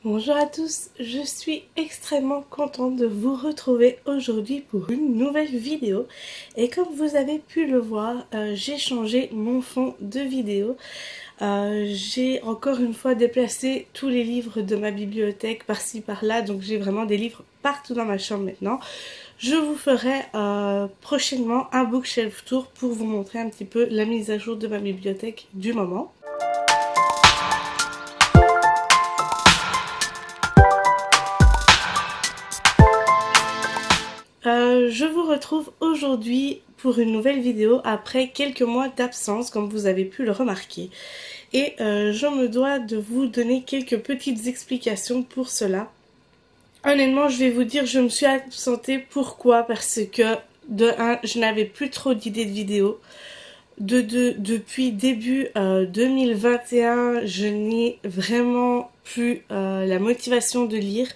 Bonjour à tous, je suis extrêmement contente de vous retrouver aujourd'hui pour une nouvelle vidéo et comme vous avez pu le voir, j'ai changé mon fond de vidéo. J'ai encore une fois déplacé tous les livres de ma bibliothèque par-ci par-là, donc j'ai vraiment des livres partout dans ma chambre maintenant. Je vous ferai prochainement un bookshelf tour pour vous montrer un petit peu la mise à jour de ma bibliothèque du moment. Je vous retrouve aujourd'hui pour une nouvelle vidéo après quelques mois d'absence, comme vous avez pu le remarquer. Et je me dois de vous donner quelques petites explications pour cela. Honnêtement, je vais vous dire, je me suis absentée. Pourquoi? Parce que, de 1, je n'avais plus trop d'idées de vidéos. De 2, depuis début 2021, je n'ai vraiment plus la motivation de lire.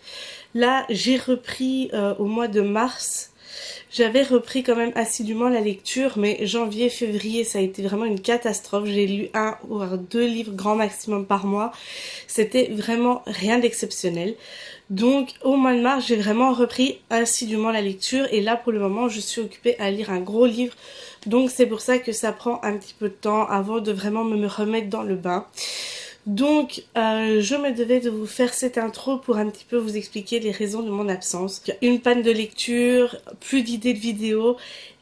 Là, j'ai repris au mois de mars. J'avais repris quand même assidûment la lecture, mais janvier, février, ça a été vraiment une catastrophe. J'ai lu 1 ou 2 livres grand maximum par mois. C'était vraiment rien d'exceptionnel. Donc au mois de mars, j'ai vraiment repris assidûment la lecture et là pour le moment, je suis occupée à lire un gros livre. Donc c'est pour ça que ça prend un petit peu de temps avant de vraiment me remettre dans le bain. Donc, je me devais de vous faire cette intro pour un petit peu vous expliquer les raisons de mon absence. Une panne de lecture, plus d'idées de vidéos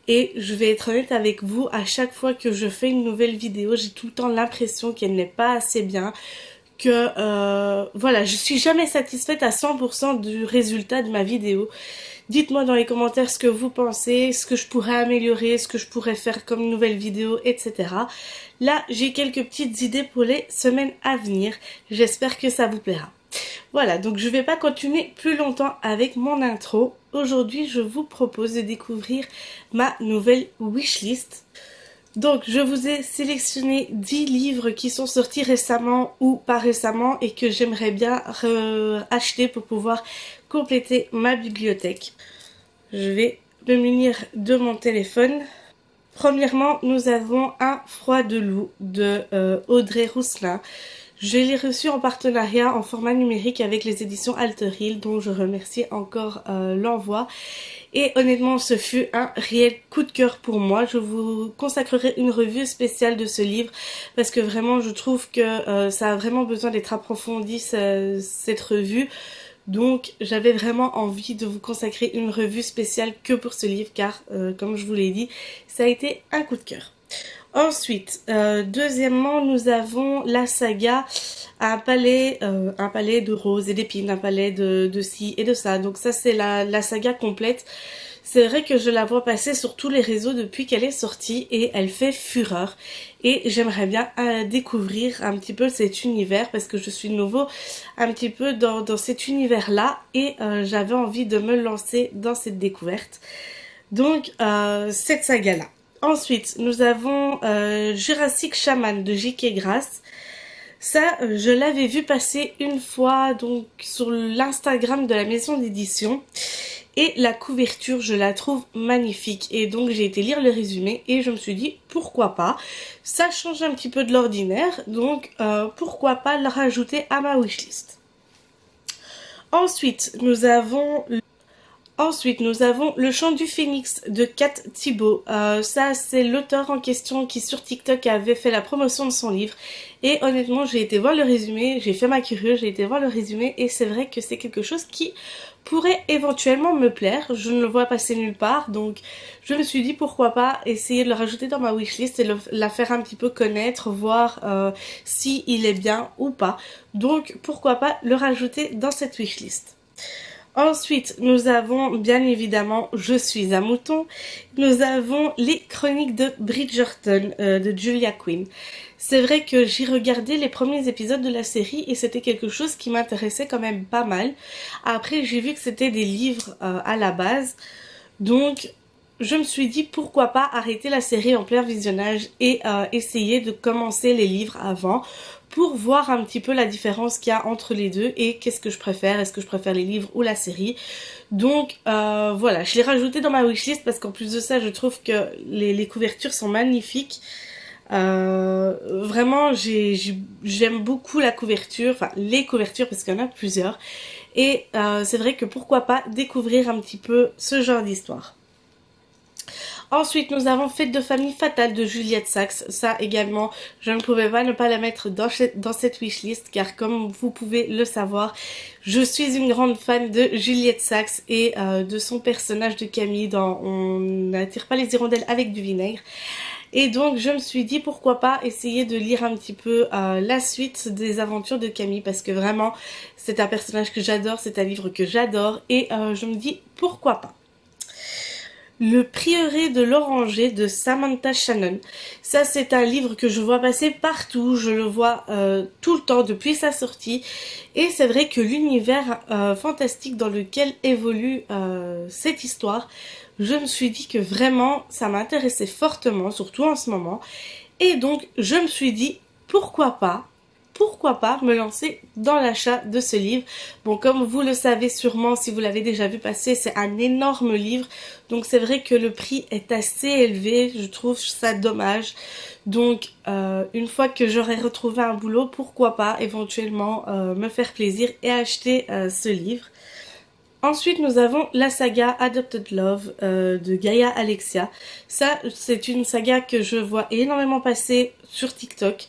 et je vais être honnête avec vous, à chaque fois que je fais une nouvelle vidéo, j'ai tout le temps l'impression qu'elle n'est pas assez bien. Voilà, je suis jamais satisfaite à 100% du résultat de ma vidéo. Dites-moi dans les commentaires ce que vous pensez, ce que je pourrais améliorer, ce que je pourrais faire comme nouvelle vidéo, etc. Là, j'ai quelques petites idées pour les semaines à venir. J'espère que ça vous plaira. Voilà, donc je vais pas continuer plus longtemps avec mon intro. Aujourd'hui, je vous propose de découvrir ma nouvelle wishlist. Donc, je vous ai sélectionné 10 livres qui sont sortis récemment ou pas récemment et que j'aimerais bien acheter pour pouvoir compléter ma bibliothèque. Je vais me munir de mon téléphone. Premièrement, nous avons Un froid de loup de Audrey Rousselin. Je l'ai reçu en partenariat en format numérique avec les éditions Alter Hill, dont je remercie encore l'envoi. Et honnêtement, ce fut un réel coup de cœur pour moi. Je vous consacrerai une revue spéciale de ce livre parce que vraiment, je trouve que ça a vraiment besoin d'être approfondi, cette revue. Donc, j'avais vraiment envie de vous consacrer une revue spéciale que pour ce livre car, comme je vous l'ai dit, ça a été un coup de cœur. Ensuite, deuxièmement, nous avons la saga un palais de roses et d'épines, un palais de ci et de ça. Donc ça, c'est la saga complète. C'est vrai que je la vois passer sur tous les réseaux depuis qu'elle est sortie et elle fait fureur. Et j'aimerais bien découvrir un petit peu cet univers parce que je suis de nouveau un petit peu dans cet univers-là et j'avais envie de me lancer dans cette découverte. Donc, cette saga-là. Ensuite, nous avons Jurassic Shaman de J.K. Grace. Ça, je l'avais vu passer une fois donc sur l'Instagram de la maison d'édition. Et la couverture, je la trouve magnifique. Et donc, j'ai été lire le résumé et je me suis dit, pourquoi pas. Ça change un petit peu de l'ordinaire, donc pourquoi pas le rajouter à ma wishlist. Ensuite, nous avons Le Chant du Phénix de Kat Thibault. Ça, c'est l'auteur en question qui sur TikTok avait fait la promotion de son livre. Et honnêtement, j'ai été voir le résumé, j'ai fait ma curieuse, j'ai été voir le résumé et c'est vrai que c'est quelque chose qui pourrait éventuellement me plaire. Je ne le vois passer nulle part, donc je me suis dit pourquoi pas essayer de le rajouter dans ma wishlist et la faire un petit peu connaître, voir si il est bien ou pas. Donc pourquoi pas le rajouter dans cette wishlist. Ensuite, nous avons bien évidemment Je suis un mouton. Nous avons Les Chroniques de Bridgerton de Julia Quinn. C'est vrai que j'ai regardé les premiers épisodes de la série et c'était quelque chose qui m'intéressait quand même pas mal. Après, j'ai vu que c'était des livres à la base. Donc, je me suis dit pourquoi pas arrêter la série en plein visionnage et essayer de commencer les livres avant pour voir un petit peu la différence qu'il y a entre les deux et qu'est-ce que je préfère, est-ce que je préfère les livres ou la série. Donc voilà, je l'ai rajouté dans ma wishlist parce qu'en plus de ça, je trouve que les couvertures sont magnifiques. Vraiment, j'aime beaucoup la couverture, enfin les couvertures parce qu'il y en a plusieurs. Et c'est vrai que pourquoi pas découvrir un petit peu ce genre d'histoire. Ensuite, nous avons Fête de famille fatale de Juliette Saxe. Ça également, je ne pouvais pas ne pas la mettre dans cette wishlist car comme vous pouvez le savoir, je suis une grande fan de Juliette Saxe et de son personnage de Camille dans On n'attire pas les hirondelles avec du vinaigre. Et donc je me suis dit pourquoi pas essayer de lire un petit peu la suite des aventures de Camille parce que vraiment c'est un personnage que j'adore, c'est un livre que j'adore et je me dis pourquoi pas. Le prieuré de l'oranger de Samantha Shannon. Ça c'est un livre que je vois passer partout, je le vois tout le temps depuis sa sortie et c'est vrai que l'univers fantastique dans lequel évolue cette histoire, je me suis dit que vraiment ça m'intéressait fortement, surtout en ce moment, et donc je me suis dit pourquoi pas me lancer dans l'achat de ce livre. Bon, comme vous le savez sûrement, si vous l'avez déjà vu passer, c'est un énorme livre. Donc c'est vrai que le prix est assez élevé. Je trouve ça dommage. Donc une fois que j'aurai retrouvé un boulot, pourquoi pas éventuellement me faire plaisir et acheter ce livre. Ensuite, nous avons la saga Adopted Love de Gaia Alexia. Ça, c'est une saga que je vois énormément passer sur TikTok.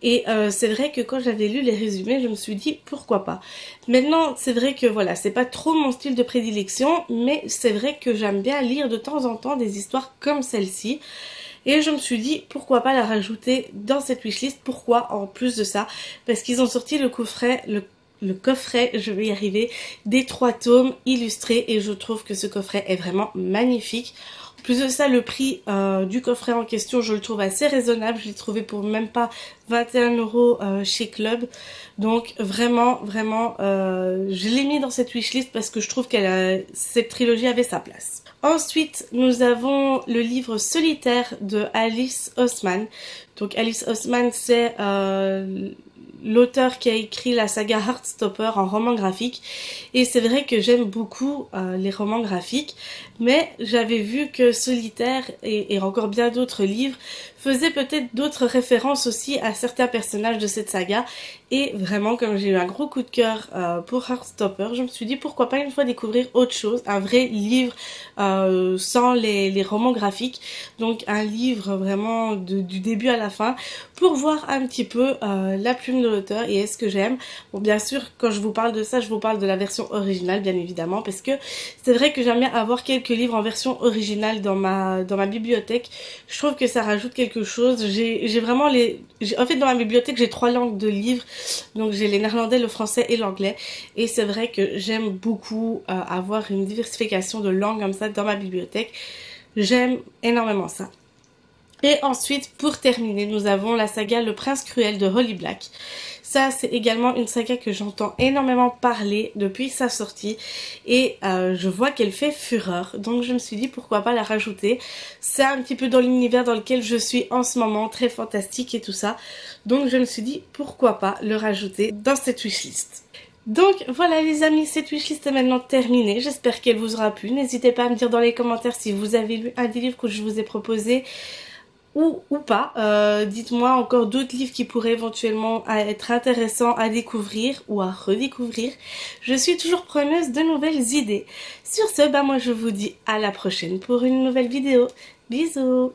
Et c'est vrai que quand j'avais lu les résumés, je me suis dit pourquoi pas. Maintenant, c'est vrai que voilà, c'est pas trop mon style de prédilection, mais c'est vrai que j'aime bien lire de temps en temps des histoires comme celle-ci. Et je me suis dit pourquoi pas la rajouter dans cette wishlist. Pourquoi en plus de ça? Parce qu'ils ont sorti le coffret, je vais y arriver, des 3 tomes illustrés et je trouve que ce coffret est vraiment magnifique. En plus de ça, le prix du coffret en question, je le trouve assez raisonnable. Je l'ai trouvé pour même pas 21 € chez Club. Donc vraiment, je l'ai mis dans cette wishlist parce que je trouve que cette trilogie avait sa place. Ensuite, nous avons le livre Solitaire de Alice Oseman. Donc Alice Oseman, c'est l'auteur qui a écrit la saga Heartstopper en roman graphique et c'est vrai que j'aime beaucoup les romans graphiques, mais j'avais vu que Solitaire et encore bien d'autres livres faisaient peut-être d'autres références aussi à certains personnages de cette saga et vraiment comme j'ai eu un gros coup de cœur pour Heartstopper, je me suis dit pourquoi pas une fois découvrir autre chose, un vrai livre sans les romans graphiques, donc un livre vraiment du début à la fin pour voir un petit peu la plume de l'auteur et est-ce que j'aime. Bon, bien sûr, quand je vous parle de ça, je vous parle de la version originale, bien évidemment, parce que c'est vrai que j'aime bien avoir quelques livres en version originale dans ma bibliothèque. Je trouve que ça rajoute quelque chose. J'ai vraiment en fait, dans ma bibliothèque, j'ai 3 langues de livres, donc j'ai les néerlandais, le français et l'anglais, et c'est vrai que j'aime beaucoup avoir une diversification de langues comme ça dans ma bibliothèque. J'aime énormément ça. Et ensuite, pour terminer, nous avons la saga Le Prince Cruel de Holly Black. Ça, c'est également une saga que j'entends énormément parler depuis sa sortie et je vois qu'elle fait fureur. Donc je me suis dit pourquoi pas la rajouter. C'est un petit peu dans l'univers dans lequel je suis en ce moment, très fantastique et tout ça. Donc je me suis dit pourquoi pas le rajouter dans cette wishlist. Donc voilà les amis, cette wishlist est maintenant terminée, j'espère qu'elle vous aura plu. N'hésitez pas à me dire dans les commentaires si vous avez lu un des livres que je vous ai proposé ou pas. Dites-moi encore d'autres livres qui pourraient éventuellement être intéressants à découvrir ou à redécouvrir. Je suis toujours preneuse de nouvelles idées. Sur ce, moi je vous dis à la prochaine pour une nouvelle vidéo. Bisous!